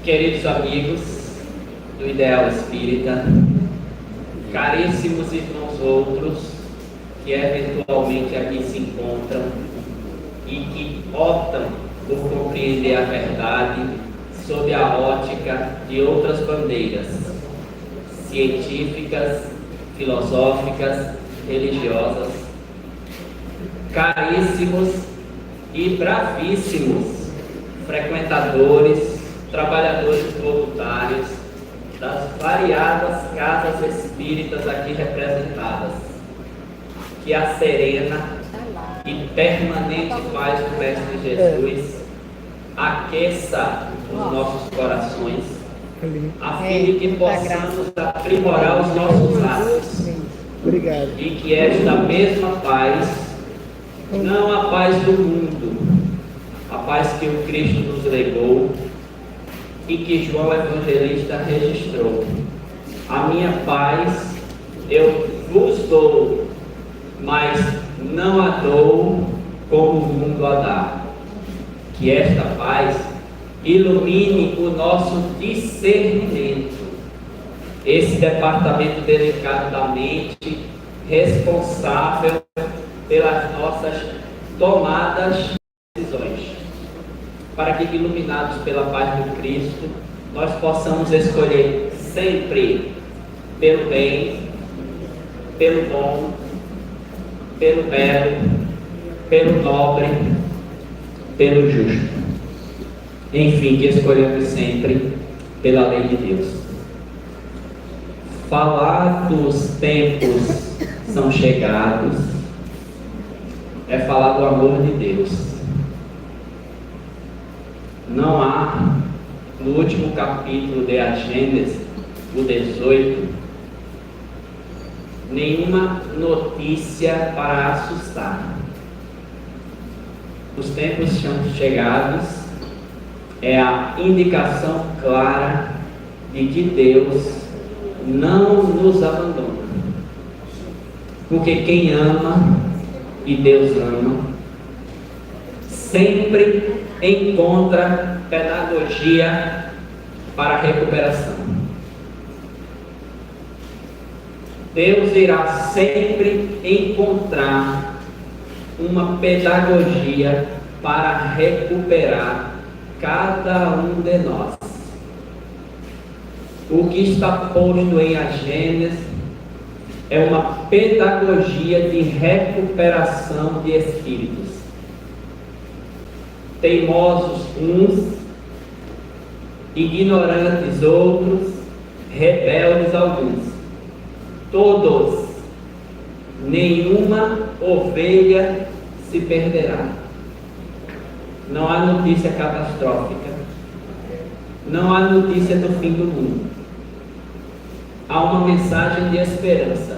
Queridos amigos do Ideal Espírita, caríssimos irmãos outros que eventualmente aqui se encontram e que optam por compreender a verdade sob a ótica de outras bandeiras científicas, filosóficas, religiosas, caríssimos e bravíssimos frequentadores, trabalhadores voluntários das variadas casas espíritas aqui representadas, que a serena e permanente paz do Mestre Jesus aqueça os nossos corações, a fim de que possamos aprimorar os nossos atos. Obrigado. E que esta mesma paz, não a paz do mundo, a paz que o Cristo nos legou e que João Evangelista registrou. A minha paz eu vos dou, mas não a dou como o mundo a dá. Que esta paz ilumine o nosso discernimento, esse departamento delicado da mente, responsável pelas nossas tomadas de decisões, para que, iluminados pela paz do Cristo, nós possamos escolher sempre pelo bem, pelo bom, pelo belo, pelo nobre, pelo justo. Enfim, que escolhemos sempre pela lei de Deus. Falar dos tempos são chegados é falar do amor de Deus. Não há, no último capítulo de A Gênesis, o 18, nenhuma notícia para assustar. Os tempos são chegados é a indicação clara de que Deus não nos abandona. Porque quem ama, e Deus ama, sempre encontra pedagogia para a recuperação. Deus irá sempre encontrar uma pedagogia para recuperar cada um de nós. O que está posto em A Gênesis é uma pedagogia de recuperação de espíritos. Teimosos uns, ignorantes outros, rebeldes alguns. Todos, nenhuma ovelha se perderá. Não há notícia catastrófica. Não há notícia do fim do mundo. Há uma mensagem de esperança.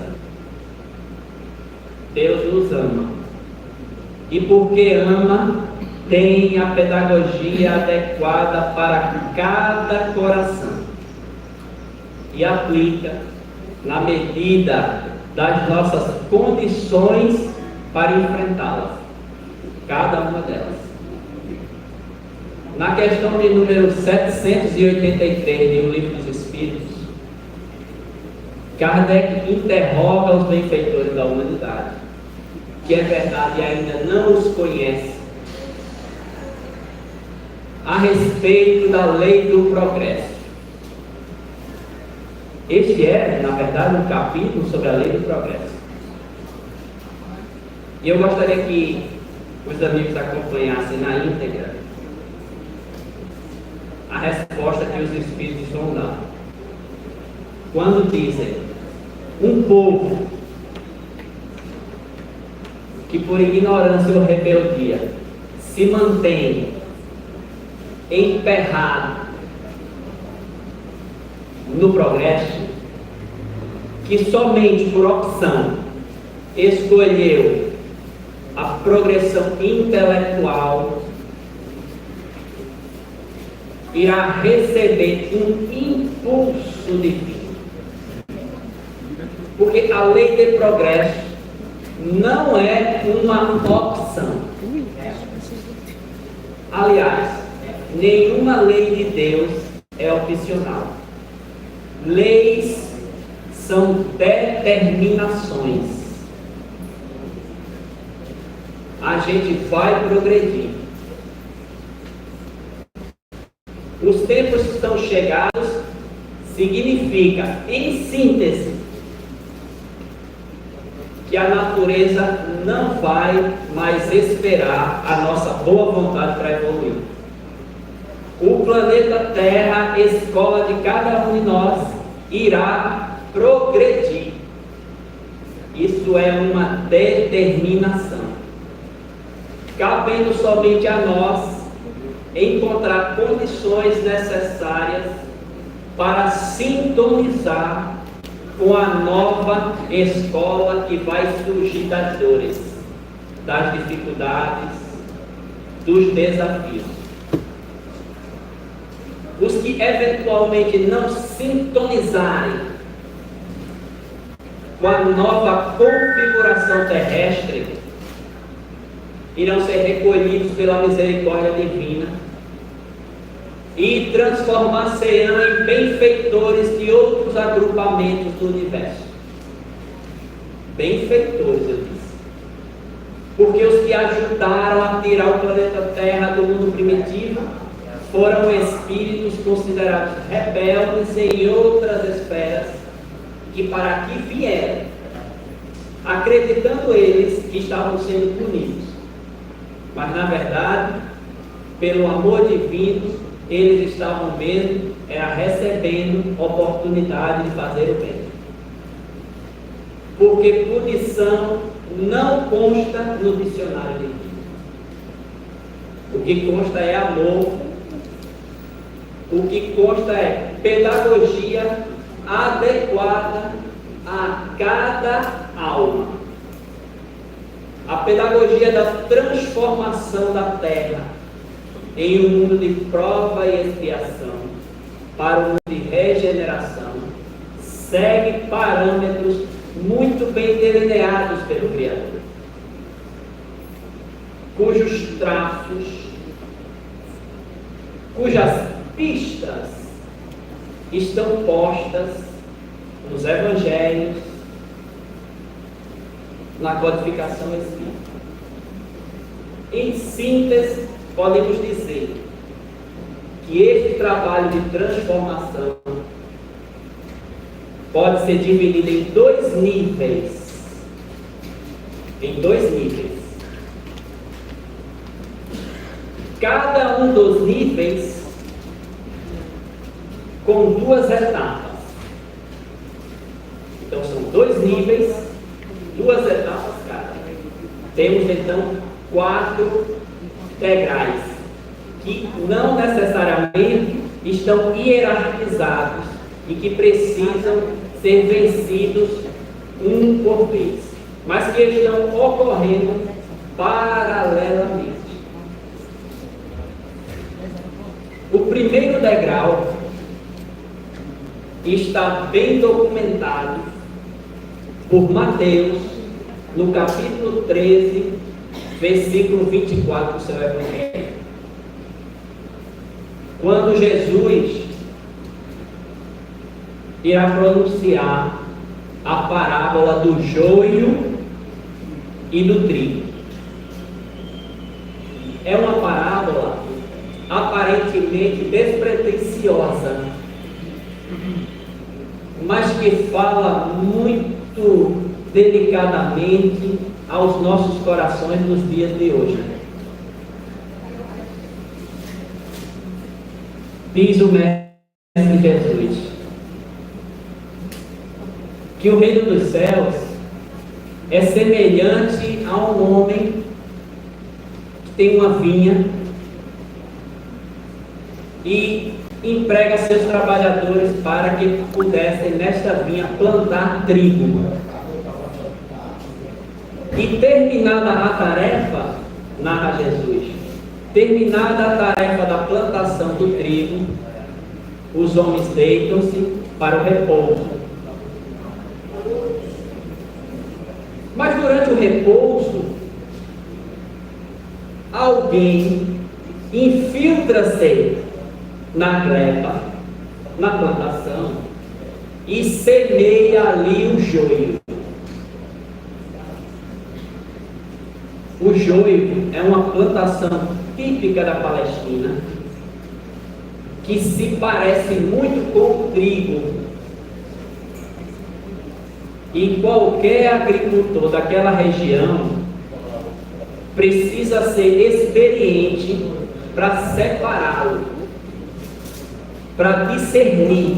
Deus nos ama. E porque ama, tem a pedagogia adequada para cada coração. E aplica na medida das nossas condições para enfrentá-las. Cada uma delas. Na questão de número 783 de O Livro dos Espíritos, Kardec interroga os benfeitores da humanidade, que é verdade ainda não os conhece, a respeito da lei do progresso. Este é, na verdade, um capítulo sobre a lei do progresso. E eu gostaria que os amigos acompanhassem na íntegra a resposta que os Espíritos vão dar. Quando dizem, um povo que por ignorância ou rebeldia se mantém emperrado no progresso, que somente por opção escolheu a progressão intelectual, irá receber um impulso divino. Porque a lei de progresso não é uma opção. Aliás, nenhuma lei de Deus é opcional. Leis são determinações. A gente vai progredir. Os tempos estão chegados, significa, em síntese, que a natureza não vai mais esperar a nossa boa vontade para evoluir. O planeta Terra, escola de cada um de nós, irá progredir. Isso é uma determinação. Cabendo somente a nós encontrar condições necessárias para sintonizar com a nova escola que vai surgir das dores, das dificuldades, dos desafios. Os que eventualmente não sintonizarem com a nova configuração terrestre irão ser recolhidos pela misericórdia divina e transformar-se-ão em benfeitores de outros agrupamentos do universo. Benfeitores, eu disse. Porque os que ajudaram a tirar o planeta Terra do mundo primitivo foram espíritos considerados rebeldes em outras esferas, que para aqui vieram, acreditando eles que estavam sendo punidos. Mas na verdade, pelo amor divino, eles estavam mesmo recebendo oportunidade de fazer o bem. Porque punição não consta no dicionário divino. O que consta é amor. O que consta é pedagogia adequada a cada alma. A pedagogia da transformação da Terra em um mundo de prova e expiação para um mundo de regeneração segue parâmetros muito bem delineados pelo Criador, cujos traços, cujas pistas estão postas nos Evangelhos, na codificação espírita. Em síntese, podemos dizer que esse trabalho de transformação pode ser dividido em dois níveis. Cada um dos níveis com duas etapas. Então são dois níveis, duas etapas cada. Temos então 4 degraus que não necessariamente estão hierarquizados e que precisam ser vencidos um por vez, mas que estão ocorrendo paralelamente. O primeiro degrau está bem documentado por Mateus, no capítulo 13, versículo 24 do seu Evangelho. Quando Jesus irá pronunciar a parábola do joio e do trigo. É uma parábola aparentemente despretensiosa, mas que fala muito delicadamente aos nossos corações nos dias de hoje. Diz o Mestre Jesus que o reino dos céus é semelhante a um homem que tem uma vinha e emprega seus trabalhadores para que pudessem nesta vinha plantar trigo. E terminada a tarefa, narra Jesus, terminada a tarefa da plantação do trigo, os homens deitam-se para o repouso. Mas durante o repouso, alguém infiltra-se na gleba na plantação e semeia ali o joio. O joio é uma plantação típica da Palestina, que se parece muito com o trigo. E qualquer agricultor daquela região precisa ser experiente para separá-lo, para discernir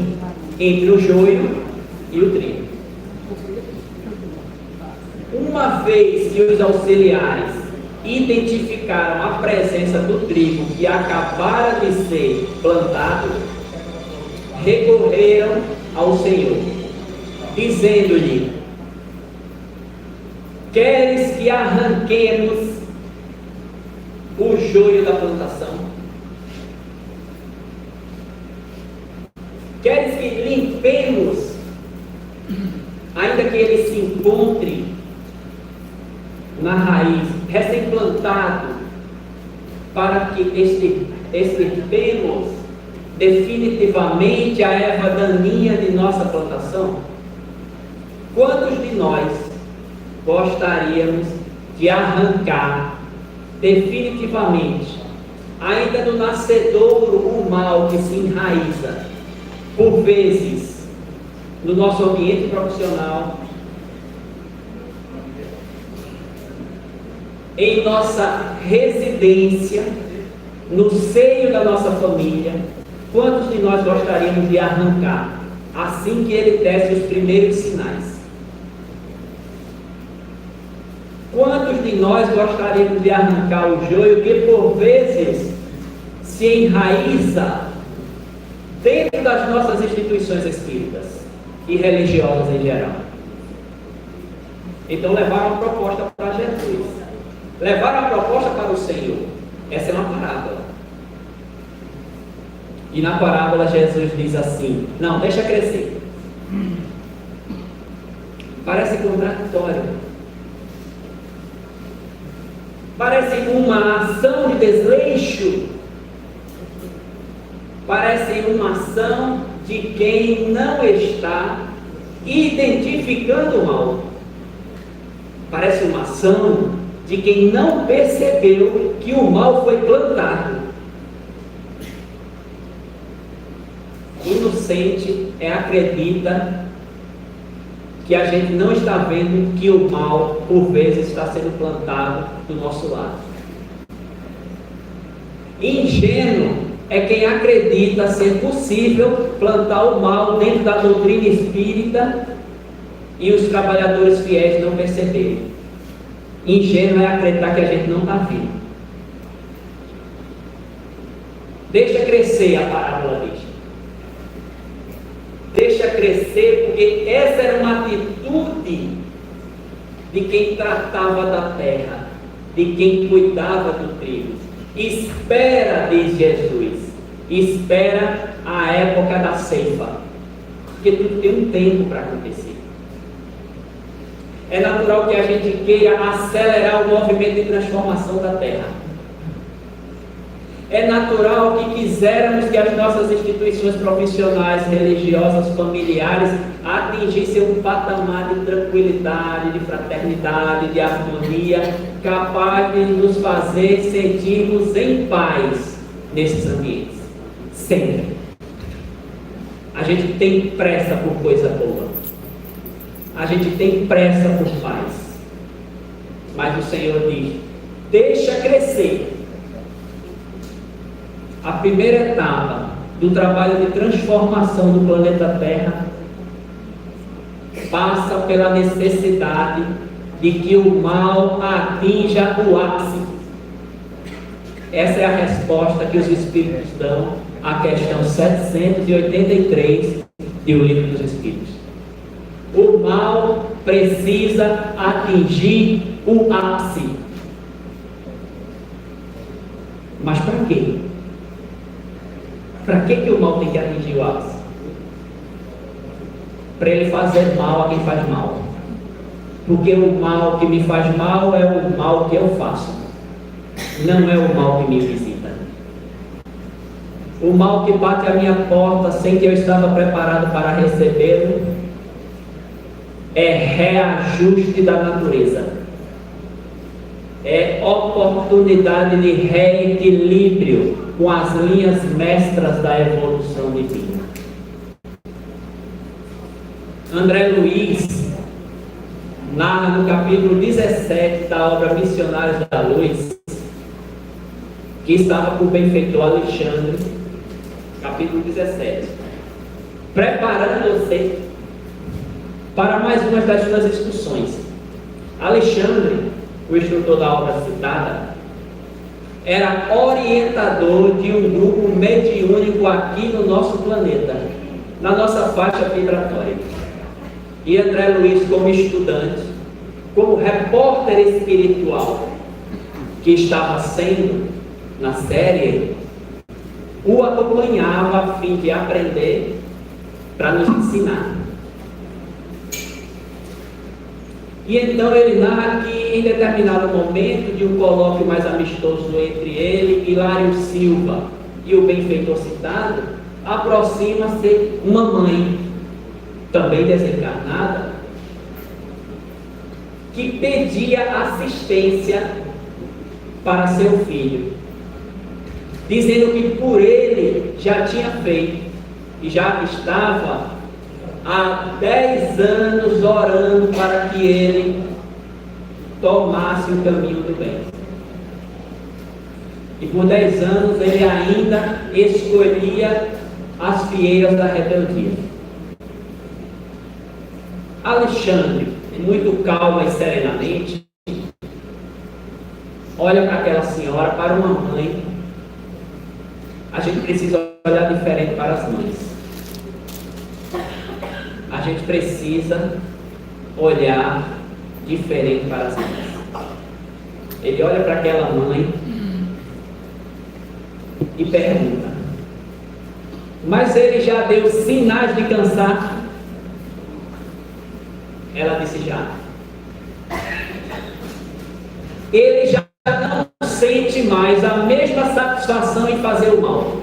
entre o joio e o trigo. Uma vez que os auxiliares identificaram a presença do trigo que acabara de ser plantado, recorreram ao Senhor, dizendo-lhe: queres que arranquemos o joio da plantação? Queres que limpemos, ainda que ele se encontre na raiz, recém-plantado, para que extirpemos definitivamente a erva daninha de nossa plantação? Quantos de nós gostaríamos de arrancar definitivamente, ainda no nascedouro, o mal que se enraiza, por vezes, no nosso ambiente profissional, em nossa residência, no seio da nossa família? Quantos de nós gostaríamos de arrancar assim que ele desse os primeiros sinais? Quantos de nós gostaríamos de arrancar o joio que por vezes se enraiza dentro das nossas instituições espíritas e religiosas em geral? Então levaram a proposta para Jesus, levaram a proposta para o Senhor. Essa é uma parábola. E na parábola Jesus diz assim: não, deixa crescer. Parece contraditório. Parece uma ação de desleixo. Parece uma ação de quem não está identificando o mal. Parece uma ação de quem não percebeu que o mal foi plantado. Inocente acredita que a gente não está vendo que o mal, por vezes, está sendo plantado do nosso lado. Ingênuo é quem acredita ser possível plantar o mal dentro da doutrina espírita e os trabalhadores fiéis não perceberem. Ingênuo é acreditar que a gente não está vendo. Deixa crescer, a parábola diz. Deixa crescer, porque essa era uma atitude de quem tratava da terra, de quem cuidava do trigo. Espera, diz Jesus, espera a época da ceifa, porque tudo tem um tempo para acontecer. É natural que a gente queira acelerar o movimento de transformação da terra. É natural que quiséssemos que as nossas instituições profissionais, religiosas, familiares atingissem um patamar de tranquilidade, de fraternidade, de harmonia, capaz de nos fazer sentirmos em paz nesses ambientes. Sempre. A gente tem pressa por coisa boa. A gente tem pressa por paz. Mas o Senhor diz: deixa crescer. A primeira etapa do trabalho de transformação do planeta Terra passa pela necessidade de que o mal atinja o ápice. Essa é a resposta que os Espíritos dão à questão 783 de O Livro dos Espíritos. O mal precisa atingir o ápice. Mas para quê? Para que o mal tem que atingir o ápice? Para ele fazer mal a quem faz mal. Porque o mal que me faz mal é o mal que eu faço, não é o mal que me visita. o mal que bate à minha porta sem que eu estava preparado para recebê-lo, é reajuste da natureza, é oportunidade de reequilíbrio com as linhas mestras da evolução divina. André Luiz narra no capítulo 17 da obra Missionários da Luz, que estava com o benfeitor Alexandre, capítulo 17, preparando-se para mais uma das suas discussões. Alexandre, o instrutor da obra citada, era orientador de um grupo mediúnico aqui no nosso planeta, na nossa faixa vibratória. E André Luiz, como estudante, como repórter espiritual que estava sendo na série, o acompanhava a fim de aprender para nos ensinar. E então ele narra que em determinado momento de um colóquio mais amistoso entre ele, Hilário Silva e o benfeitor citado, aproxima-se uma mãe, também desencarnada, que pedia assistência para seu filho, dizendo que por ele já tinha feito e já estava há 10 anos orando para que ele tomasse o caminho do bem. E por 10 anos ele ainda escolhia as fieiras da rebeldia. Alexandre, muito calma e serenamente, olha para aquela senhora, para uma mãe. A gente precisa olhar diferente para as mães. A gente precisa olhar diferente para as mães. Ele olha para aquela mãe e pergunta: mas ele já deu sinais de cansaço? Ela disse: já. Ele já não sente mais a mesma satisfação em fazer o mal.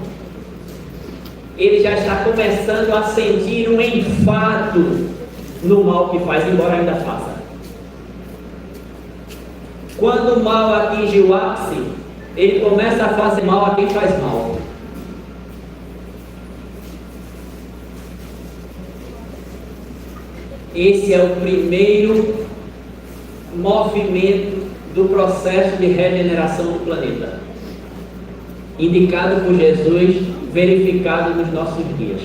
Ele já está começando a sentir um enfado no mal que faz, embora ainda faça. Quando o mal atinge o ápice, ele começa a fazer mal a quem faz mal. Esse é o primeiro movimento do processo de regeneração do planeta, indicado por Jesus, verificado nos nossos dias.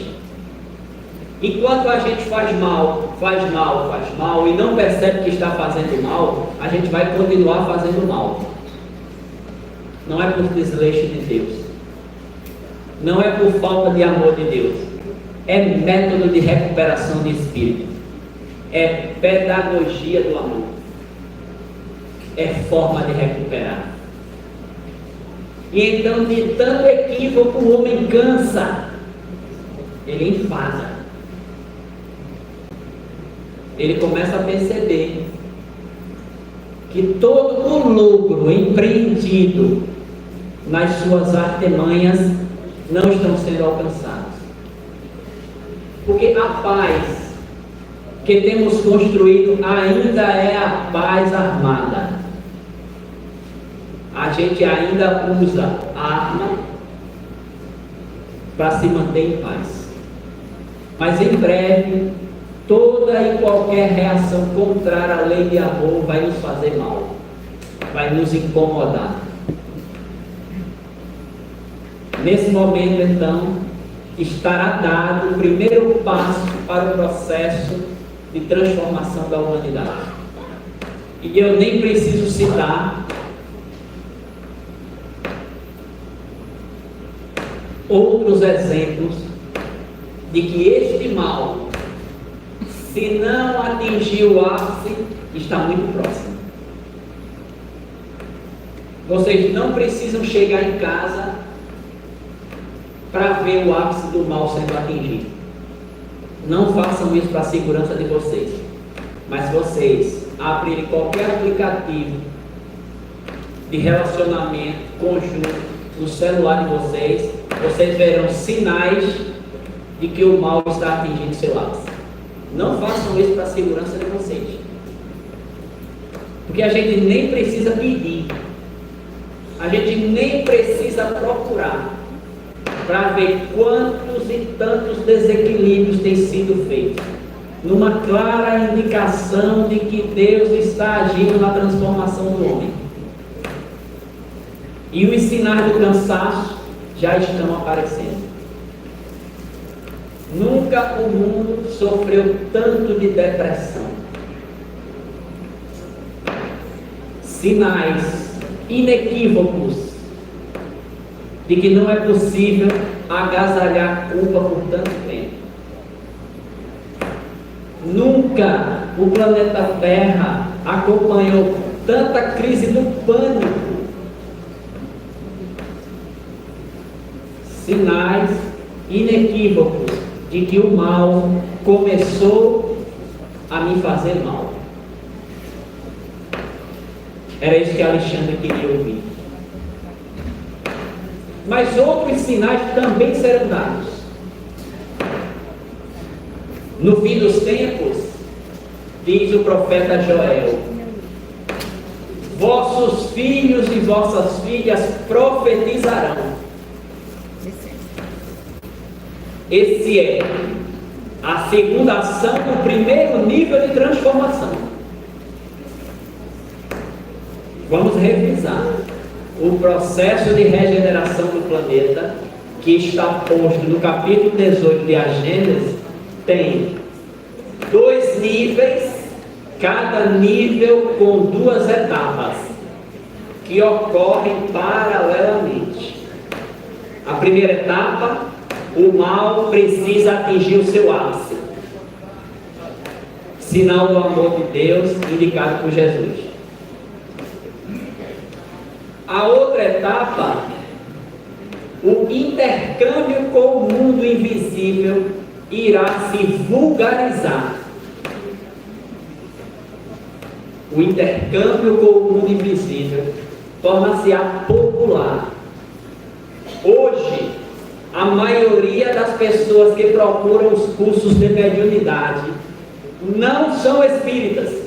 Enquanto a gente faz mal e não percebe que está fazendo mal, a gente vai continuar fazendo mal. Não é por desleixo de Deus, não é por falta de amor de Deus, é método de recuperação de espírito, é pedagogia do amor, é forma de recuperar. E então, de tanto equívoco, o homem cansa, ele enfada, ele começa a perceber que todo o lucro empreendido nas suas artimanhas não estão sendo alcançados, porque a paz que temos construído ainda é a paz armada. A gente ainda usa arma para se manter em paz. Mas em breve, toda e qualquer reação contrária à lei de amor vai nos fazer mal, vai nos incomodar. Nesse momento, então, estará dado o primeiro passo para o processo de transformação da humanidade. E eu nem preciso citar outros exemplos de que este mal, se não atingir o ápice, está muito próximo. Vocês não precisam chegar em casa para ver o ápice do mal sendo atingido. Não façam isso para a segurança de vocês. Mas vocês abrirem qualquer aplicativo de relacionamento conjunto no celular de vocês, vocês verão sinais de que o mal está atingindo seu ápice. Não façam isso para a segurança de vocês. Porque a gente nem precisa pedir. A gente nem precisa procurar para ver quantos e tantos desequilíbrios têm sido feitos. Numa clara indicação de que Deus está agindo na transformação do homem. E os sinais do cansaço já estão aparecendo. Nunca o mundo sofreu tanto de depressão. Sinais inequívocos de que não é possível agasalhar culpa por tanto tempo. Nunca o planeta Terra acompanhou tanta crise do pânico. Sinais inequívocos de que o mal começou a me fazer mal. Era isso que Alexandre queria ouvir. Mas outros sinais também serão dados. No fim dos tempos, diz o profeta Joel, vossos filhos e vossas filhas profetizarão. Esse é a segunda ação do primeiro nível de transformação. Vamos revisar o processo de regeneração do planeta, que está posto no capítulo 18 de A Gênesis. Tem 2 níveis, cada nível com 2 etapas, que ocorrem paralelamente. A primeira etapa, o mal precisa atingir o seu ápice. Sinal do amor de Deus indicado por Jesus. A outra etapa, o intercâmbio com o mundo invisível irá se vulgarizar. O intercâmbio com o mundo invisível torna-se-á popular. Hoje, a maioria das pessoas que procuram os cursos de mediunidade não são espíritas.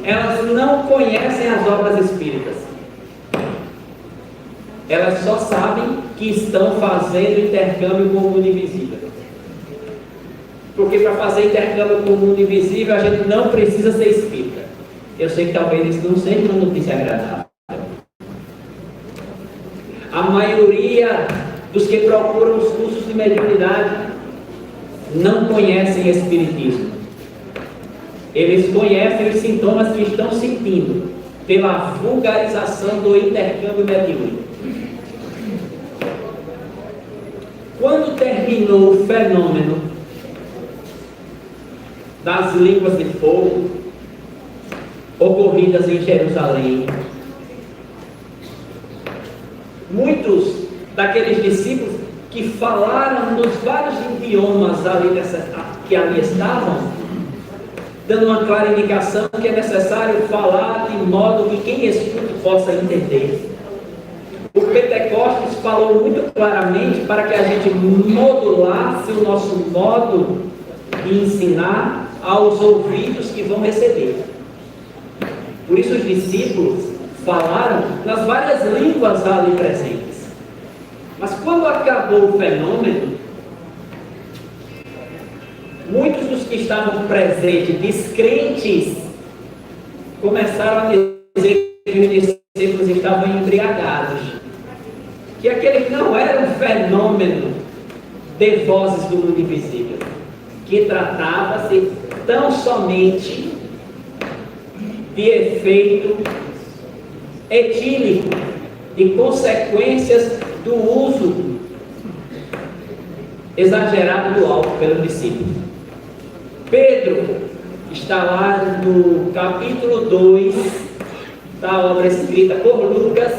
Elas não conhecem as obras espíritas. Elas só sabem que estão fazendo intercâmbio com o mundo invisível. Porque para fazer intercâmbio com o mundo invisível, a gente não precisa ser espírita. Eu sei que talvez isso não seja uma notícia agradável. A maioria dos que procuram os cursos de mediunidade não conhecem espiritismo. Eles conhecem os sintomas que estão sentindo pela vulgarização do intercâmbio mediúnico. Quando terminou o fenômeno das línguas de fogo ocorridas em Jerusalém, muitos daqueles discípulos que falaram nos vários idiomas ali que ali estavam, dando uma clara indicação que é necessário falar de modo que quem escuta possa entender. O Pentecostes falou muito claramente para que a gente modulasse o nosso modo de ensinar aos ouvidos que vão receber. Por isso os discípulos falaram nas várias línguas ali presentes. Mas quando acabou o fenômeno, muitos dos que estavam presentes, descrentes, começaram a dizer que os discípulos estavam embriagados, que aquele não era um fenômeno de vozes do mundo invisível, que tratava-se tão somente de efeito etílico, de consequências do uso exagerado do álcool pelo discípulo. Pedro está lá no capítulo 2 da obra escrita por Lucas,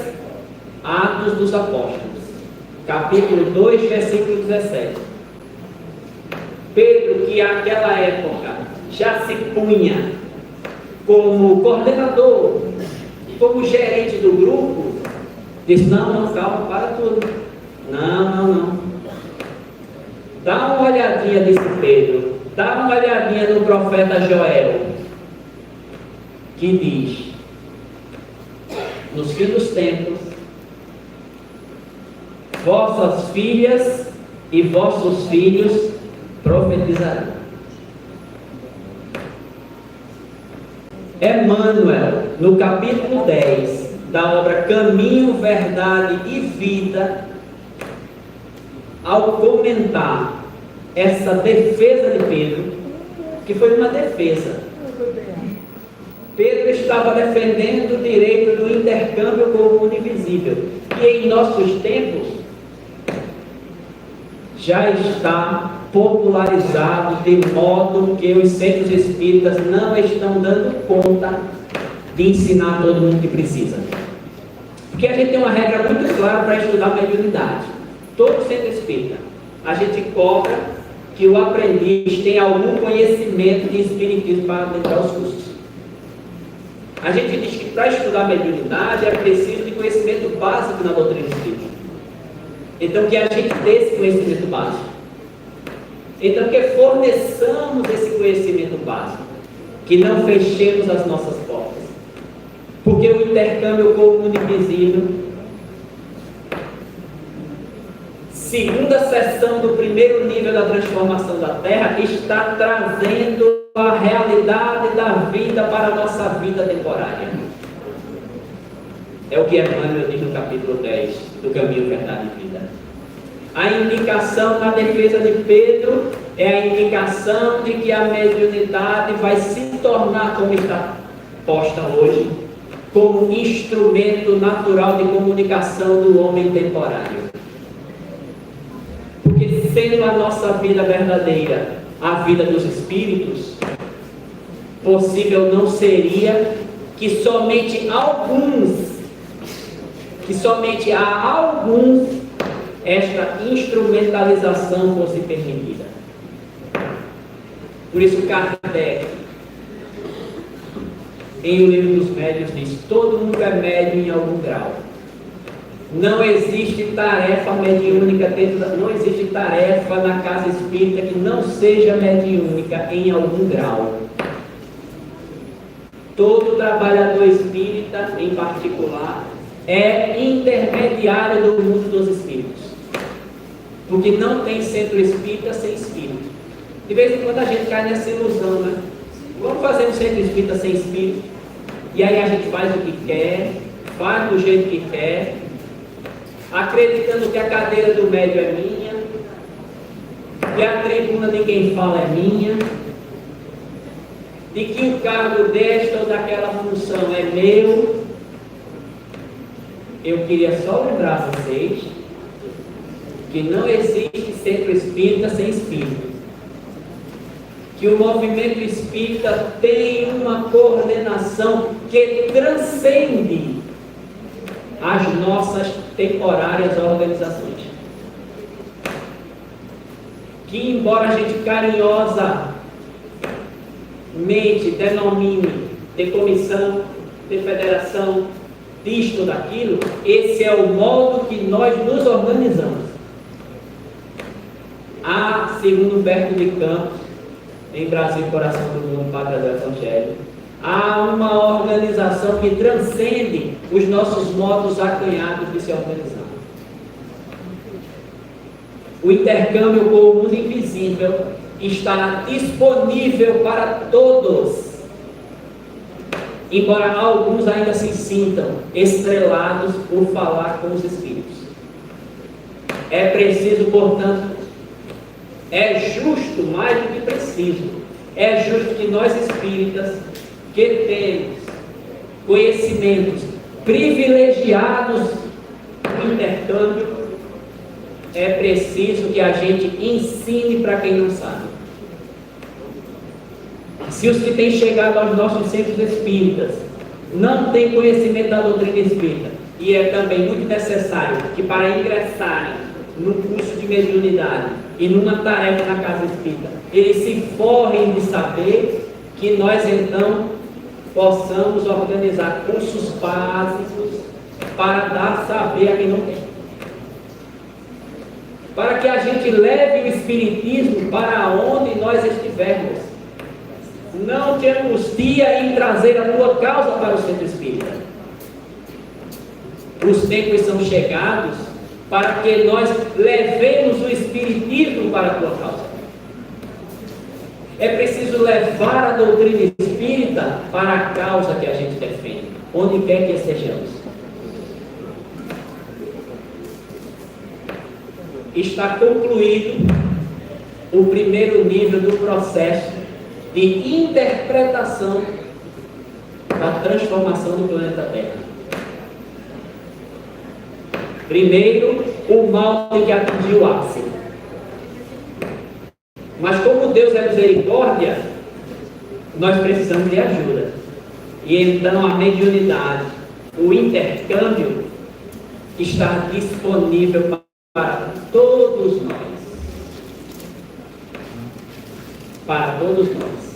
Atos dos Apóstolos, capítulo 2, versículo 17. Pedro, que naquela época já se punha como coordenador, como gerente do grupo, disse: não, calma, para tudo. Não. Dá uma olhadinha, disse Pedro. Dá uma olhadinha no profeta Joel, que diz: nos fins dos tempos, vossas filhas e vossos filhos profetizarão. Emmanuel, no capítulo 10 da obra Caminho, Verdade e Vida, ao comentar essa defesa de Pedro, que foi uma defesa, Pedro estava defendendo o direito do intercâmbio com o mundo invisível, que em nossos tempos já está popularizado, de modo que os centros espíritas não estão dando conta de ensinar todo mundo que precisa. Porque a gente tem uma regra muito clara para estudar mediunidade. Todo centro espírita, a gente cobra que o aprendiz tenha algum conhecimento de espiritismo para adentrar os cursos. A gente diz que para estudar mediunidade é preciso de conhecimento básico na doutrina espírita. Então, que a gente dê esse conhecimento básico. Então, que forneçamos esse conhecimento básico. Que não fechemos as nossas portas. Porque o intercâmbio com o mundo invisível, segunda sessão do primeiro nível da transformação da Terra, está trazendo a realidade da vida para a nossa vida temporária. É o que Emmanuel diz no capítulo 10 do Caminho, Verdade e Vida. A indicação na defesa de Pedro é a indicação de que a mediunidade vai se tornar, como está posta hoje, como instrumento natural de comunicação do homem temporário. Porque sendo a nossa vida verdadeira a vida dos espíritos, possível não seria que somente a alguns esta instrumentalização fosse permitida. Por isso Kardec, em O Livro dos Médiuns, diz: todo mundo é médium em algum grau. Não existe tarefa mediúnica não existe tarefa na casa espírita que não seja mediúnica em algum grau. Todo trabalhador espírita, em particular, é intermediário do mundo dos espíritos. Porque não tem centro espírita sem espírito. De vez em quando a gente cai nessa ilusão, né? Vamos fazer um centro espírita sem espírito. E aí a gente faz o que quer, faz do jeito que quer, acreditando que a cadeira do médium é minha, que a tribuna de quem fala é minha, de que o cargo desta ou daquela função é meu. Eu queria só lembrar vocês que não existe centro espírita sem espírito. Que o movimento espírita tem uma coordenação que transcende as nossas temporárias organizações. Que embora a gente carinhosamente denomine de comissão, de federação, disto ou daquilo, esse é o modo que nós nos organizamos. Há, segundo Humberto de Campos, em Brasil, Coração do Mundo, Pátria do Evangelho, há uma organização que transcende os nossos modos acanhados de se organizar. O intercâmbio com o mundo invisível está disponível para todos, embora alguns ainda se sintam estrelados por falar com os espíritos. É preciso, portanto, é justo, mais do que preciso, é justo que nós espíritas, que temos conhecimentos privilegiados no intercâmbio, é preciso que a gente ensine para quem não sabe. Se os que têm chegado aos nossos centros espíritas não têm conhecimento da doutrina espírita, e é também muito necessário que para ingressarem num curso de mediunidade e numa tarefa na casa espírita, eles se forrem de saber, que nós então possamos organizar cursos básicos para dar saber a quem não tem. para que a gente leve o espiritismo para onde nós estivermos. Não te angustia em trazer a tua causa para o centro espírita. Os tempos são chegados para que nós levemos o espiritismo para a tua causa. É preciso levar a doutrina espírita para a causa que a gente defende, onde quer que estejamos. Está concluído o primeiro nível do processo de interpretação da transformação do planeta Terra. Primeiro, o mal tem que atingir o ápice. Mas como Deus é misericórdia, nós precisamos de ajuda. E então a mediunidade, o intercâmbio, está disponível para todos nós. Para todos nós.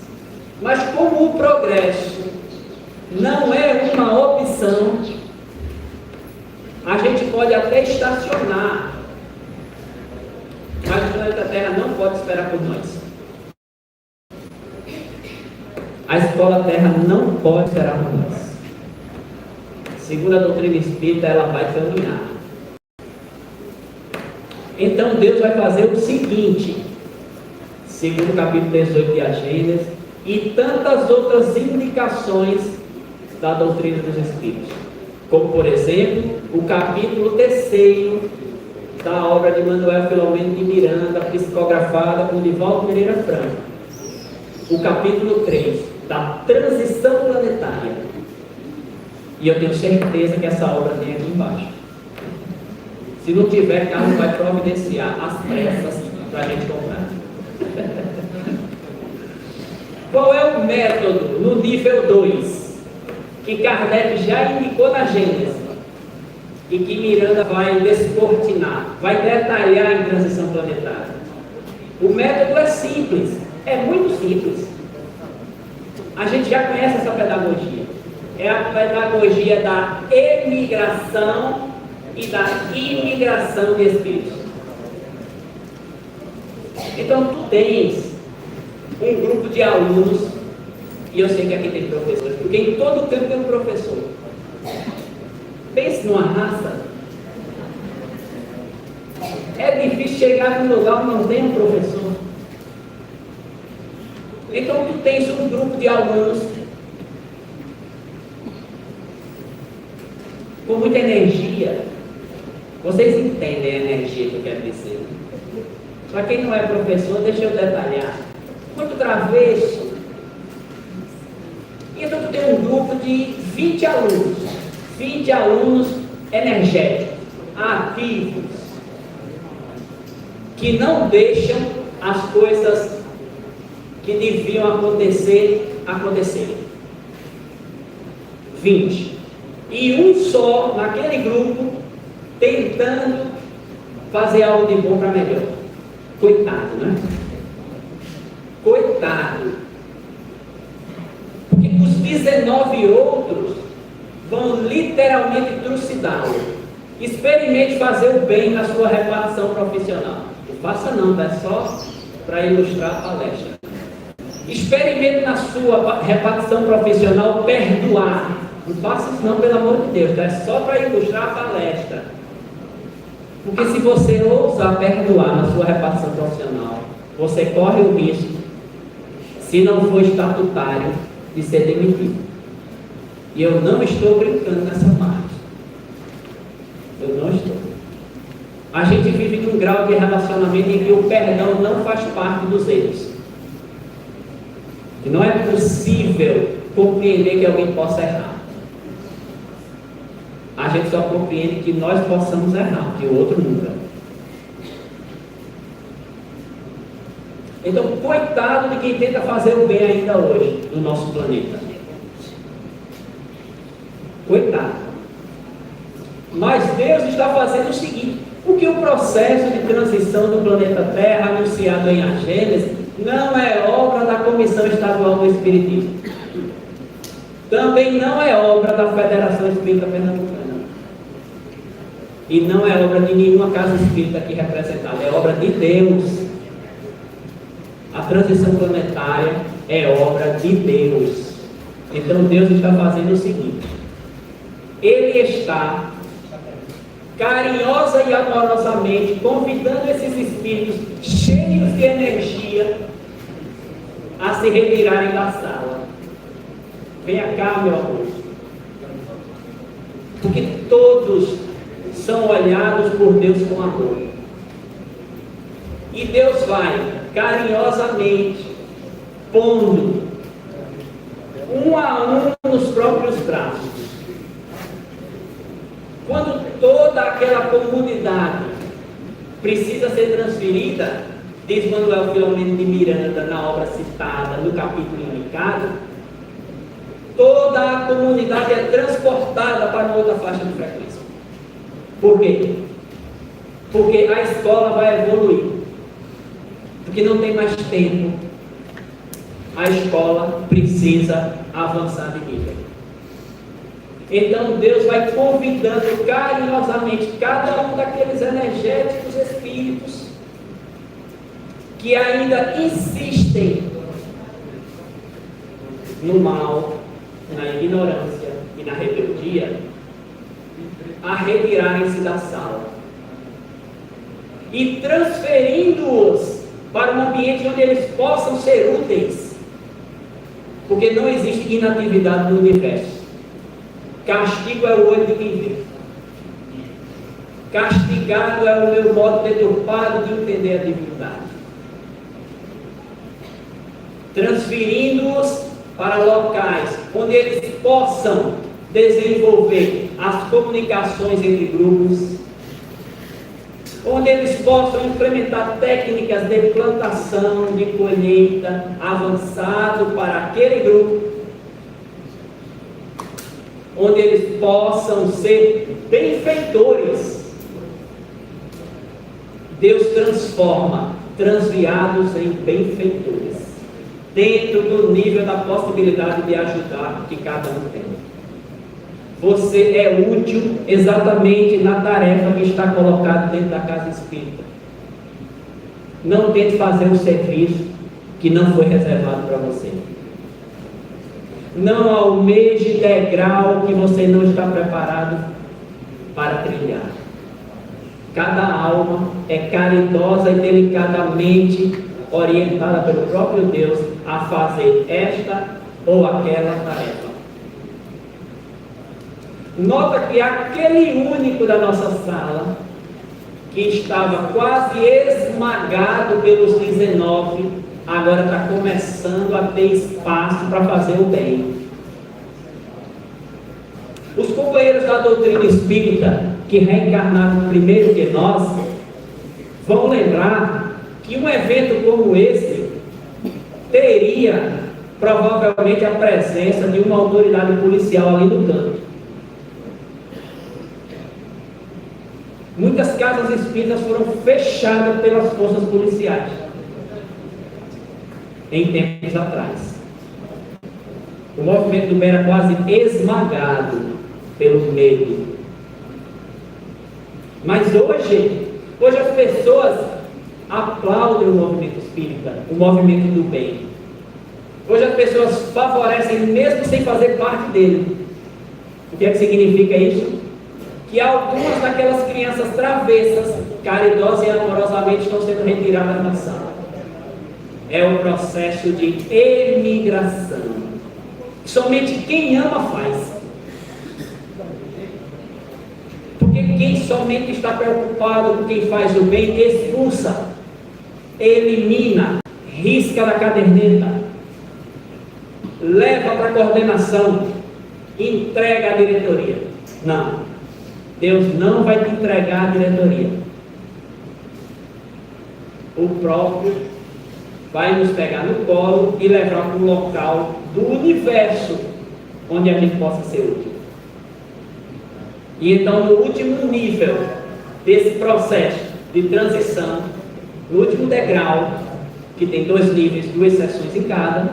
Mas como o progresso não é uma opção, a gente pode até estacionar, mas o planeta Terra não pode esperar por nós. A escola Terra não pode esperar por nós. Segundo a doutrina espírita, ela vai caminhar. Então Deus vai fazer o seguinte, segundo o capítulo 18 de A Gênesis, e tantas outras indicações da doutrina dos Espíritos, como por exemplo, o capítulo 3º da obra de Manuel Filomeno de Miranda, psicografada por Divaldo Pereira Franco, o capítulo 3, da transição planetária, e eu tenho certeza que essa obra tem aqui embaixo. Se não tiver, Carlos vai providenciar as pressas para a gente comprar. Qual é o método no nível 2 que Kardec já indicou na Gênesis e que Miranda vai descortinar, vai detalhar em transição planetária? O método é simples, é muito simples. A gente já conhece essa pedagogia. É a pedagogia da emigração e da imigração de espíritos. Então tu tens um grupo de alunos, e eu sei que aqui tem professores, porque em todo campo tem um professor. Pense numa raça. É difícil chegar num lugar onde não tem um professor. Então tu tens um grupo de alunos com muita energia. Vocês entendem a energia que eu quero dizer. Para quem não é professor, deixa eu detalhar. Muito travesso. Então tu tem um grupo de 20 alunos. 20 alunos energéticos, ativos, que não deixam as coisas que deviam acontecerem. 20. E um só, naquele grupo, tentando fazer algo de bom para melhor. Coitado, né? Coitado. Porque os 19 outros vão literalmente trucidá-lo. Experimente fazer o bem na sua repartição profissional. Não faça não, é só para ilustrar a palestra. Experimente na sua repartição profissional perdoar. Não faça isso não, pelo amor de Deus, é só para ilustrar a palestra. Porque se você ousar perdoar na sua repartição profissional, você corre o risco, se não for estatutário, de ser demitido. E eu não estou brincando nessa parte. Eu não estou. A gente vive num grau de relacionamento em que o perdão não faz parte dos erros. E não é possível compreender que alguém possa errar. A gente só compreende que nós possamos errar, que o outro nunca. Então, coitado de quem tenta fazer o bem ainda hoje no nosso planeta. Coitado. Mas Deus está fazendo o seguinte: porque o processo de transição do planeta Terra, anunciado em A Gênesis, não é obra da Comissão Estadual do Espiritismo. Também não é obra da Federação Espírita Pernambucana. E não é obra de nenhuma casa espírita aqui representada, é obra de Deus. A transição planetária é obra de Deus. Então Deus está fazendo o seguinte: Ele está carinhosa e amorosamente convidando esses espíritos cheios de energia a se retirarem da sala. Venha cá, meu amor. Porque todos são olhados por Deus com amor. E Deus vai carinhosamente pondo um a um nos próprios braços. Quando toda aquela comunidade precisa ser transferida, diz Manuel Filomeno de Miranda na obra citada, no capítulo indicado, toda a comunidade é transportada para uma outra faixa de frequência. Por quê? Porque a escola vai evoluir. Porque não tem mais tempo. A escola precisa avançar de nível. Então Deus vai convidando carinhosamente cada um daqueles energéticos espíritos que ainda insistem no mal, na ignorância e na rebeldia, a retirarem-se da sala e transferindo-os para um ambiente onde eles possam ser úteis, porque não existe inatividade no universo. Castigo é o olho de quem vê. Castigado é o meu modo deturpado de entender a divindade. Transferindo-os para locais onde eles possam desenvolver as comunicações entre grupos, onde eles possam implementar técnicas de plantação, de colheita avançado para aquele grupo, onde eles possam ser benfeitores. Deus transforma transviados em benfeitores, dentro do nível da possibilidade de ajudar que cada um tem. Você é útil exatamente na tarefa que está colocada dentro da casa espírita. Não tente fazer um serviço que não foi reservado para você. Não almeje degrau que você não está preparado para trilhar. Cada alma é caridosa e delicadamente orientada pelo próprio Deus a fazer esta ou aquela tarefa. Nota que aquele único da nossa sala, que estava quase esmagado pelos 19, agora está começando a ter espaço para fazer o bem. Os companheiros da doutrina espírita, que reencarnaram primeiro que nós, vão lembrar que um evento como esse teria provavelmente a presença de uma autoridade policial ali no canto. Muitas casas espíritas foram fechadas pelas forças policiais em tempos atrás. O movimento do bem era quase esmagado pelo medo. Mas hoje as pessoas aplaudem o movimento espírita, o movimento do bem. Hoje as pessoas favorecem mesmo sem fazer parte dele. O que é que significa isso? Que algumas daquelas crianças travessas, caridosas e amorosamente, estão sendo retiradas da sala. É o processo de emigração. Somente quem ama faz. Porque quem somente está preocupado com quem faz o bem, expulsa, elimina, risca da caderneta, leva para a coordenação, entrega à diretoria. Não. Deus não vai te entregar a diretoria. O próprio vai nos pegar no colo e levar para um local do universo onde a gente possa ser útil. E então, no último nível desse processo de transição, no último degrau, que tem 2 níveis, 2 sessões em cada,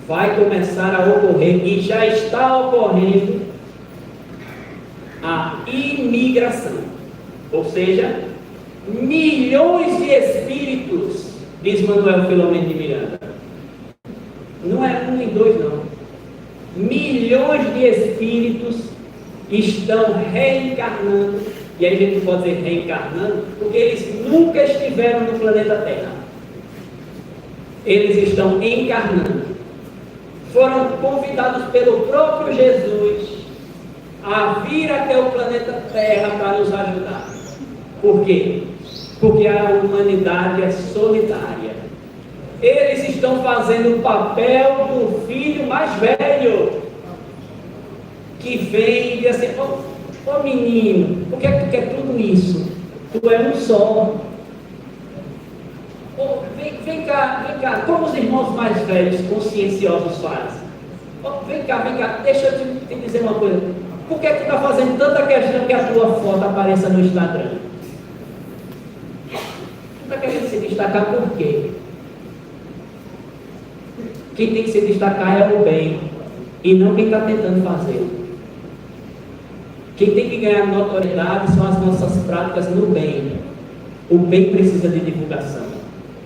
vai começar a ocorrer, e já está ocorrendo, a imigração. Ou seja, milhões de espíritos, diz Manuel Filomeno de Miranda. Não é um nem dois, não. Milhões de espíritos estão reencarnando, e aí a gente pode dizer reencarnando, porque eles nunca estiveram no planeta Terra. Eles estão encarnando. Foram convidados pelo próprio Jesus a vir até o planeta Terra para nos ajudar. Por quê? Porque a humanidade é solidária. Eles estão fazendo o papel do filho mais velho, que vem e diz assim: ô menino, por que é que tu quer tudo isso? Tu é um só. Vem cá, como os irmãos mais velhos, conscienciosos fazem. Vem cá, deixa eu te dizer uma coisa. Por que tu está fazendo tanta questão que a tua foto apareça no Instagram? Tu está querendo se destacar por quê? Quem tem que se destacar é o bem, e não quem está tentando fazer. Quem tem que ganhar notoriedade são as nossas práticas no bem. O bem precisa de divulgação.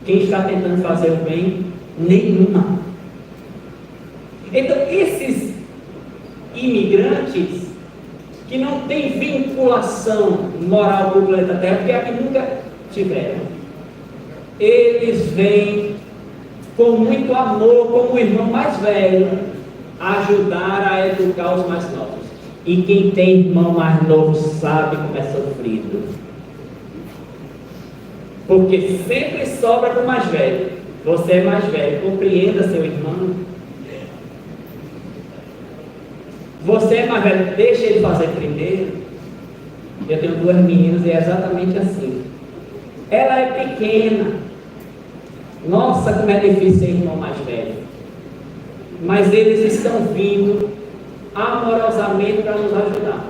Quem está tentando fazer o bem, nenhuma. Então, esses imigrantes que não têm vinculação moral com o planeta Terra, porque aqui nunca tiveram, eles vêm com muito amor, como o irmão mais velho, ajudar a educar os mais novos. E quem tem irmão mais novo sabe como é sofrido. Porque sempre sobra para o mais velho. Você é mais velho, compreenda seu irmão. Você é mais velho, deixa ele fazer primeiro. Eu tenho duas meninas e é exatamente assim. Ela é pequena. Nossa, como é difícil ser irmão mais velho. Mas eles estão vindo amorosamente para nos ajudar.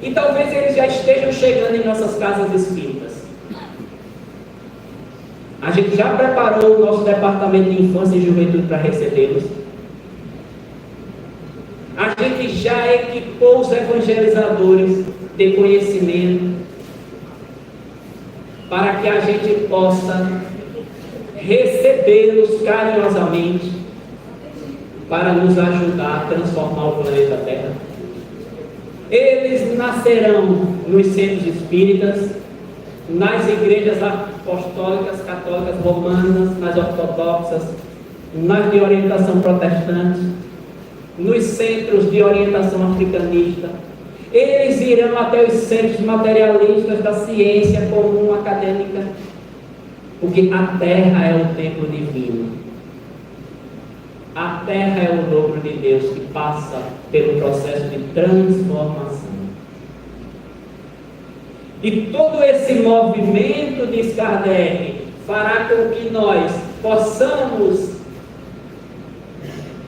E talvez eles já estejam chegando em nossas casas espíritas. A gente já preparou o nosso departamento de infância e juventude para recebê-los. A gente já equipou os evangelizadores de conhecimento para que a gente possa recebê-los carinhosamente para nos ajudar a transformar o planeta Terra. Eles nascerão nos centros espíritas, nas igrejas apostólicas, católicas, romanas, nas ortodoxas, nas de orientação protestante, nos centros de orientação africanista. Eles irão até os centros materialistas da ciência comum acadêmica, porque a Terra é o templo divino. A Terra é o dobro de Deus que passa pelo processo de transformação. E todo esse movimento, diz Kardec, fará com que nós possamos,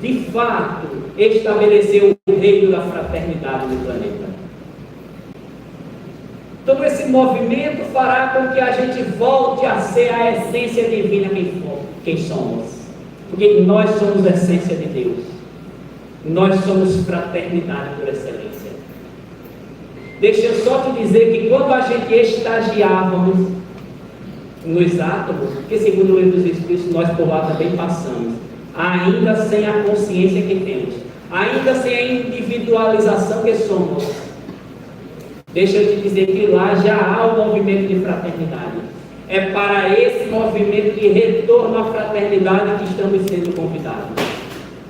de fato, estabelecer o reino da fraternidade no planeta. Todo esse movimento fará com que a gente volte a ser a essência divina quem somos. Porque nós somos a essência de Deus. Nós somos fraternidade por excelência. Deixa eu só te dizer que quando a gente estagiávamos nos átomos, que segundo o livro dos Espíritos nós por lá também passamos, ainda sem a consciência que temos, ainda sem a individualização que somos, deixa eu te dizer que lá já há o movimento de fraternidade. É para esse movimento de retorno à fraternidade que estamos sendo convidados.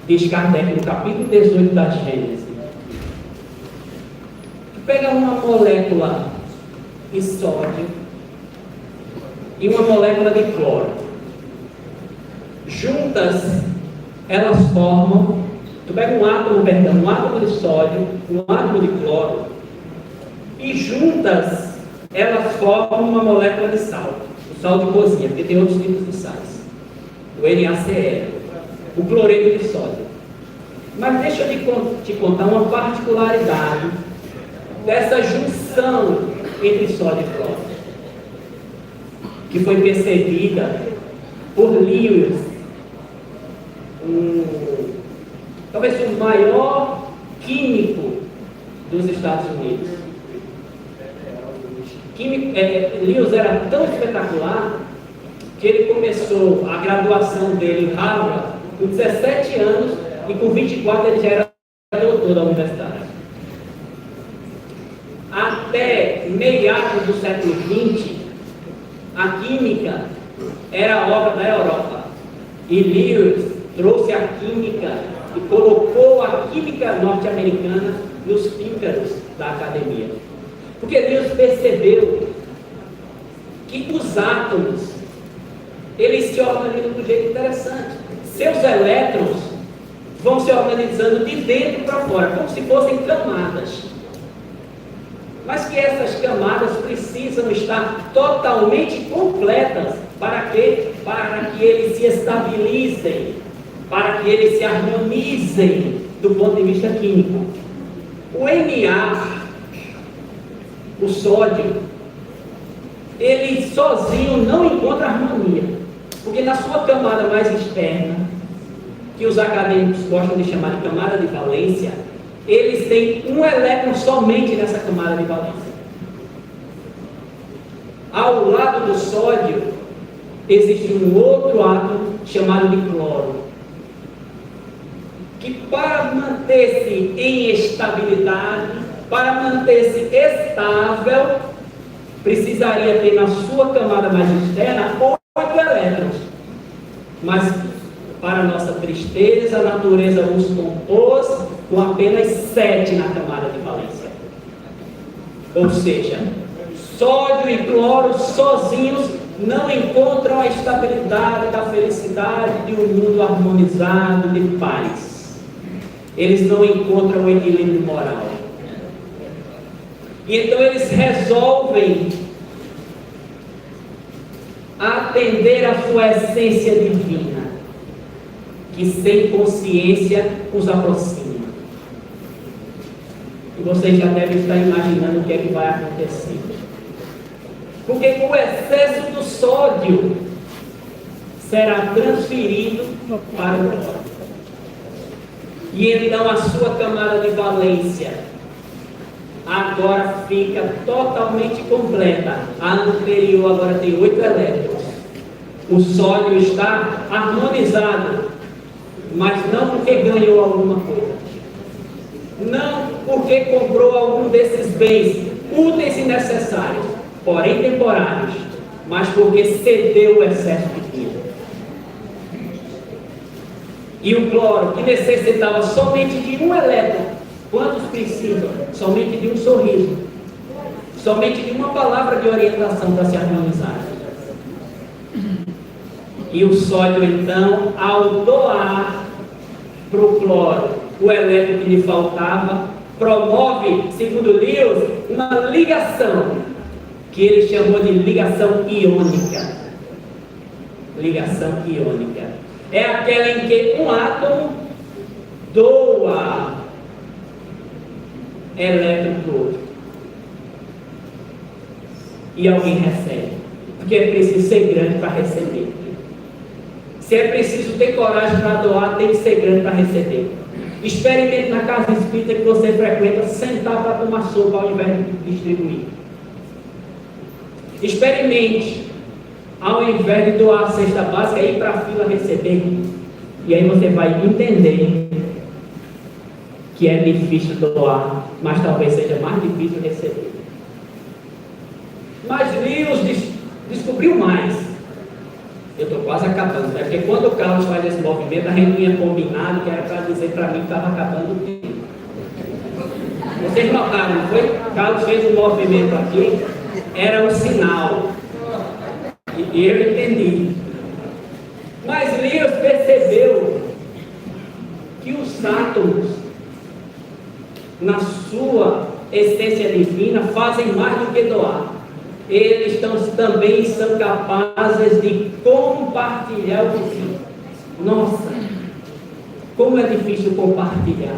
Diz Kardec no capítulo 18 da Gênesis. Pega uma molécula de sódio e uma molécula de cloro. Juntas, elas formam. Tu pega um átomo de sódio, um átomo de cloro, e juntas, elas formam uma molécula de sal. O sal de cozinha, porque tem outros tipos de sais. O NaCl, o cloreto de sódio. Mas deixa eu te contar uma particularidade dessa junção entre sódio e cloro, que foi percebida por Lewis, talvez o maior químico dos Estados Unidos. Lewis era tão espetacular que ele começou a graduação dele em Harvard com 17 anos e com 24 ele já era doutor da universidade. Até meados do século XX, a química era a obra da Europa. E Lewis trouxe a química e colocou a química norte-americana nos píncaros da academia. Porque Lewis percebeu que os átomos, eles se organizam de um jeito interessante. Seus elétrons vão se organizando de dentro para fora, como se fossem camadas. Mas que essas camadas precisam estar totalmente completas. Para quê? Para que eles se estabilizem, para que eles se harmonizem do ponto de vista químico. O Na, o sódio, ele sozinho não encontra harmonia, porque na sua camada mais externa, que os acadêmicos gostam de chamar de camada de valência, eles têm um elétron somente nessa camada de valência. Ao lado do sódio, existe um outro átomo chamado de cloro, que para manter-se em estabilidade, para manter-se estável, precisaria ter na sua camada mais externa 8 elétrons. Mas, para nossa tristeza, a natureza nos compôs com apenas 7 na camada de valência. Ou seja, sódio e cloro sozinhos não encontram a estabilidade da felicidade de um mundo harmonizado de paz. Eles não encontram o equilíbrio moral. E então eles resolvem atender à sua essência divina, que sem consciência os aproxima. E vocês já devem estar imaginando o que é que vai acontecer. Porque o excesso do sódio será transferido para o cloro. E então a sua camada de valência agora fica totalmente completa. A anterior agora tem 8 elétrons. O sódio está harmonizado, mas não porque ganhou alguma coisa. Não porque comprou algum desses bens úteis e necessários, porém temporários, mas porque cedeu o excesso de vida. E o cloro, que necessitava somente de um elétron, quantos precisam? Somente de um sorriso, somente de uma palavra de orientação para se harmonizar. E o sódio, então, ao doar para o cloro o elétron que lhe faltava, promove, segundo Lewis, uma ligação, que ele chamou de ligação iônica. Ligação iônica. É aquela em que um átomo doa elétron para o outro. E alguém recebe. Porque é preciso ser grande para receber. Se é preciso ter coragem para doar, tem que ser grande para receber. Experimente na casa espírita que você frequenta sentar para tomar sopa ao invés de distribuir. Experimente, ao invés de doar a cesta básica, ir para a fila receber. E aí você vai entender que é difícil doar, mas talvez seja mais difícil receber. Mas Lewis descobriu mais. Eu estou quase acabando, né? Porque quando o Carlos faz esse movimento, a gente tinha combinado que era para dizer para mim que estava acabando o tempo. Vocês notaram, não foi? Carlos fez um movimento aqui, era um sinal. E eu entendi. Mas Lewis percebeu que os átomos, na sua essência divina, fazem mais do que doar. Eles também são capazes de compartilhar o divino. Nossa, como é difícil compartilhar.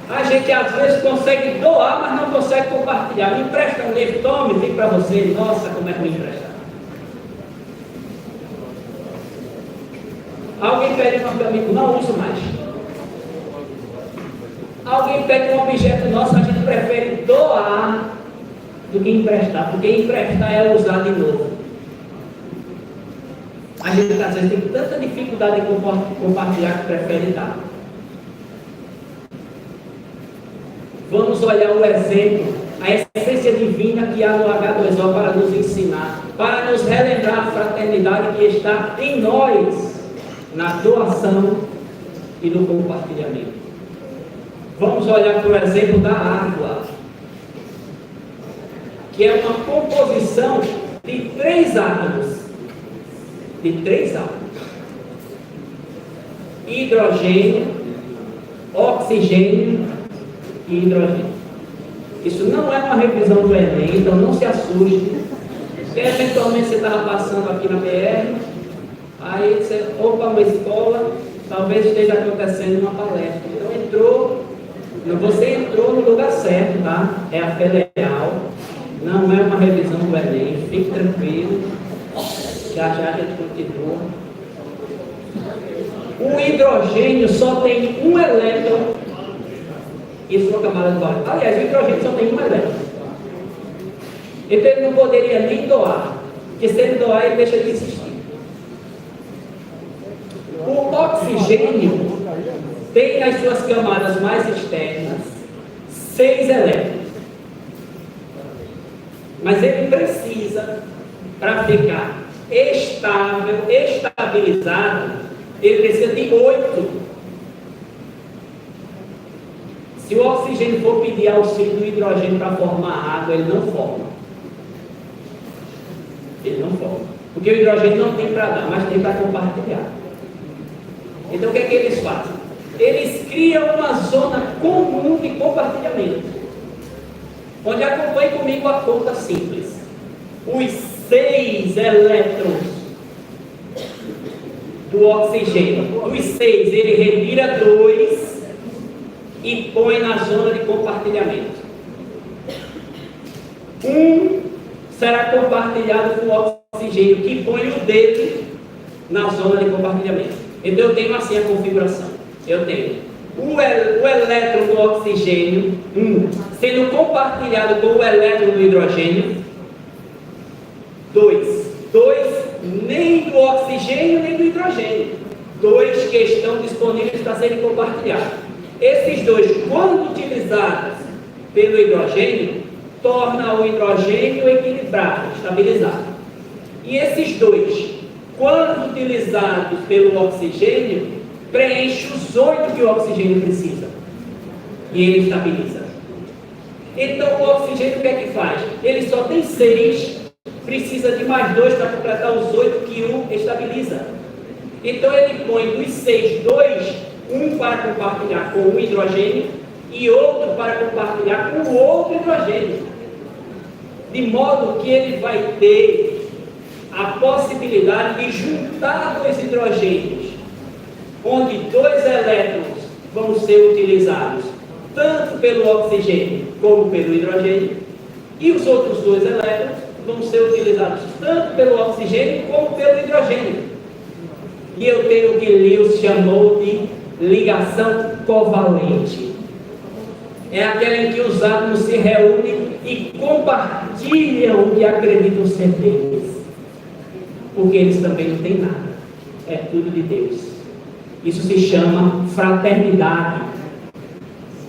A gente às vezes consegue doar, mas não consegue compartilhar. Me empresta um livro, tome, fica para você. Nossa, como é que me empresta. Alguém pede um amigo, não uso mais. Alguém pede um objeto nosso, a gente prefere doar do que emprestar, porque emprestar é usar de novo. A gente às vezes tem tanta dificuldade em compartilhar que prefere dar. Vamos olhar o exemplo, a essência divina que há no H2O para nos ensinar, para nos relembrar a fraternidade que está em nós, na doação e no compartilhamento. Vamos olhar, por exemplo, da água, que é uma composição de 3 átomos. De 3 átomos. Hidrogênio, oxigênio e hidrogênio. Isso não é uma revisão do Enem, então não se assuste. Se eventualmente você estava passando aqui na BR, aí você ou para uma escola, talvez esteja acontecendo uma palestra. Então você entrou no lugar certo, tá? É a federal, não é uma revisão do Enem, fique tranquilo, já já a gente continua. O hidrogênio só tem um elétron. Isso foi o camarada do barco. Aliás, o hidrogênio só tem um elétron. Então ele não poderia nem doar, porque se ele doar, ele deixa de existir. O oxigênio tem nas suas camadas mais externas 6 elétrons. Mas ele precisa, para ficar estável, estabilizado, ele precisa de 8. Se o oxigênio for pedir auxílio do hidrogênio para formar água, ele não forma. Ele não forma. Porque o hidrogênio não tem para dar, mas tem para compartilhar. Então o que é que eles fazem? Eles criam uma zona comum de compartilhamento. Onde acompanhe comigo a conta simples. Os 6 elétrons do oxigênio. Dos 6, ele retira 2 e põe na zona de compartilhamento. 1 será compartilhado com o oxigênio, que põe o dele na zona de compartilhamento. Então eu tenho assim a configuração. Eu tenho o elétron do oxigênio, sendo compartilhado com o elétron do hidrogênio. 2 nem do oxigênio nem do hidrogênio. 2 que estão disponíveis para serem compartilhados. Esses 2, quando utilizados pelo hidrogênio, torna o hidrogênio equilibrado, estabilizado. E esses 2, quando utilizados pelo oxigênio, preenche os 8 que o oxigênio precisa. E ele estabiliza. Então o oxigênio o que é que faz? Ele só tem 6, precisa de mais 2 para completar os 8 que o estabiliza. Então ele põe dos 6, 2, um para compartilhar com o hidrogênio e outro para compartilhar com o outro hidrogênio. De modo que ele vai ter a possibilidade de juntar 2 hidrogênios, onde 2 elétrons vão ser utilizados tanto pelo oxigênio como pelo hidrogênio, e os outros 2 elétrons vão ser utilizados tanto pelo oxigênio como pelo hidrogênio. E eu tenho o que Lewis chamou de ligação covalente. É aquela em que os átomos se reúnem e compartilham o que acreditam ser deles. Porque eles também não têm nada. É tudo de Deus. Isso se chama fraternidade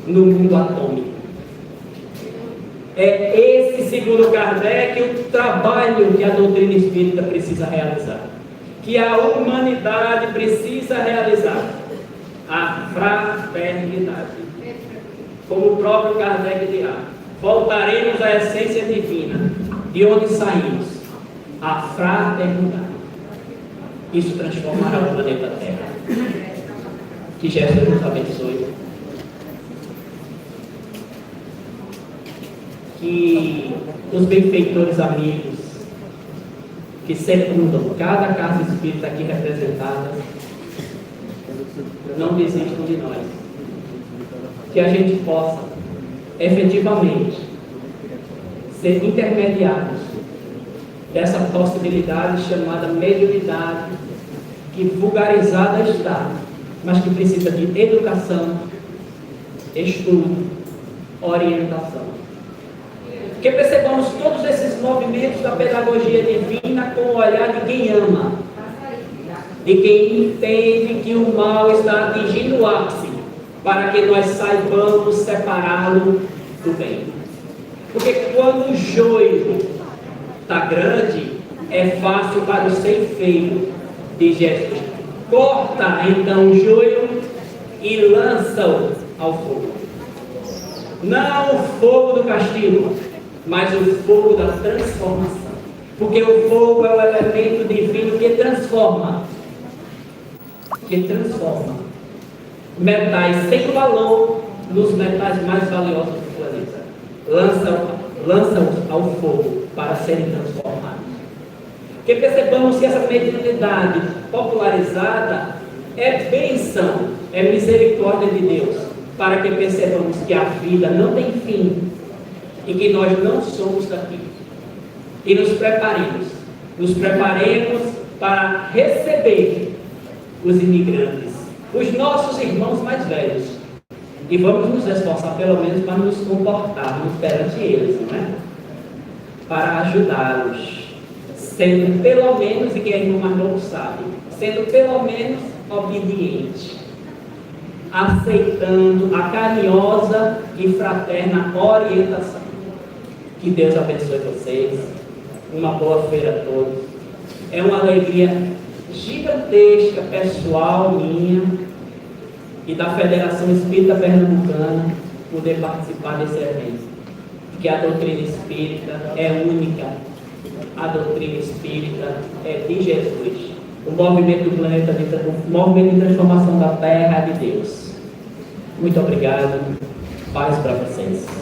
no mundo atômico. É esse, segundo Kardec, o trabalho que a doutrina espírita precisa realizar. Que a humanidade precisa realizar. A fraternidade. Como o próprio Kardec dirá, voltaremos à essência divina, de onde saímos, a fraternidade. Isso transformará o planeta Terra. Que Jesus nos abençoe. Que os benfeitores amigos que secundam cada casa espírita aqui representada não desistam de nós. Que a gente possa efetivamente ser intermediários dessa possibilidade chamada mediunidade, que vulgarizada está, mas que precisa de educação, estudo, orientação. Que percebamos todos esses movimentos da pedagogia divina com o olhar de quem ama, de quem entende que o mal está atingindo o ápice, para que nós saibamos separá-lo do bem. Porque quando o joio está grande, é fácil para o ceifeiro de Jesus. Corta então o joio e lança-o ao fogo. Não o fogo do castigo, mas o fogo da transformação. Porque o fogo é o elemento divino que transforma. Metais sem valor nos metais mais valiosos do planeta. Lança-os ao fogo para serem transformados. Que percebamos que essa mediunidade popularizada é bênção, é misericórdia de Deus, para que percebamos que a vida não tem fim e que nós não somos daqui. E nos preparemos para receber os imigrantes, os nossos irmãos mais velhos, e vamos nos esforçar pelo menos para nos comportarmos perante eles, não é? Para ajudá-los, sendo pelo menos, e quem é irmão mais novo sabe, sendo pelo menos obediente, aceitando a carinhosa e fraterna orientação. Que Deus abençoe vocês, uma boa feira a todos. É uma alegria gigantesca, pessoal, minha e da Federação Espírita Pernambucana, poder participar desse evento. Porque a doutrina espírita é única, a doutrina espírita é de Jesus. O movimento do planeta, o movimento de transformação da Terra é de Deus. Muito obrigado, paz para vocês.